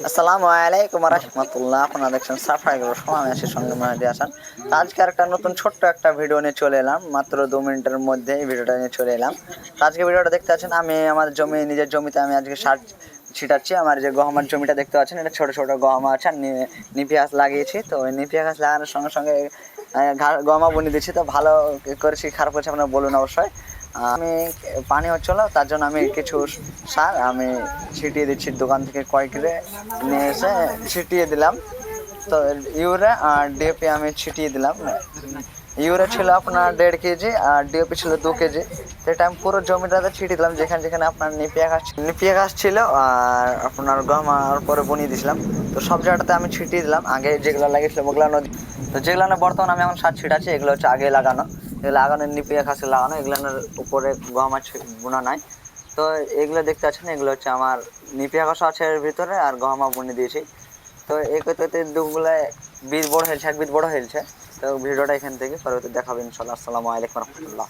আসসালামু আলাইকুম রহমতুল্লাহ। আপনারা দেখছেন সাফাই গ্রুপ, আমি আছি সঙ্গে মেহেদি হাসান। তো আজকে একটা নতুন ছোট্ট একটা ভিডিও নিয়ে চলে এলাম, মাত্র 2 মিনিটের মধ্যে এই ভিডিওটা নিয়ে চলে এলাম। তো আজকে ভিডিওটা দেখতে পাচ্ছেন, আমি আমার নিজের জমিতে আমি আজকে সার ছিটাচ্ছি। আমার যে গহমের জমিটা দেখতে পাচ্ছেন, এটা ছোটো ছোটো গম আছে, আর নিপিয়া গাছ লাগিয়েছি। তো ওই নিপিয়া গাছ লাগানোর সঙ্গে সঙ্গে গমা বুনে দিচ্ছি। তো ভালো করেছি খারাপ করেছি আপনারা বলুন অবশ্যই। আমি পানি হচ্ছিল, তার জন্য আমি কিছু সার আমি ছিটিয়ে দিচ্ছি, দোকান থেকে কয়েকরে নিয়ে এসে ছিটিয়ে দিলাম। তো ইউরিয়া আর ডিএপি আমি ছিটিয়ে দিলাম। ইউরিয়া ছিল আপনার 1.5 কেজি আর ডিএপি ছিল 2 কেজি। তো এটা আমি পুরো জমিটাতে ছিটিয়ে দিলাম, যেখানে যেখানে আপনার নিপিয়া গাছ ছিল আর আপনার গম আর পরে বনিয়ে দিয়েছিলাম। তো সব জায়গাটাতে আমি ছিটিয়ে দিলাম। আগে যেগুলো লাগিয়েছিল ওগুলো নদী, তো যেগুলো বর্তমানে আমি এখন সার ছিটাচ্ছি এগুলো হচ্ছে আগে লাগানো, এগুলো লাগানো নিপিয়া ঘাসে লাগানো, এগুলোর উপরে গম আর বোনা নাই। তো এগুলো দেখতে পাচ্ছেন, এগুলো হচ্ছে আমার নিপিয়া ঘাস আছে এর ভিতরে, আর গহমা বুনে দিয়েছি। তো এই করতে দুগুলো বীজ বড় হয়েছে, এক বীজ বড় হয়েছে। তো ভিডিওটা এখান থেকে পরবর্তী দেখাবেন ইনশাল্লাহ। আসসালামু আলাইকুম রহমতুল্লাহ।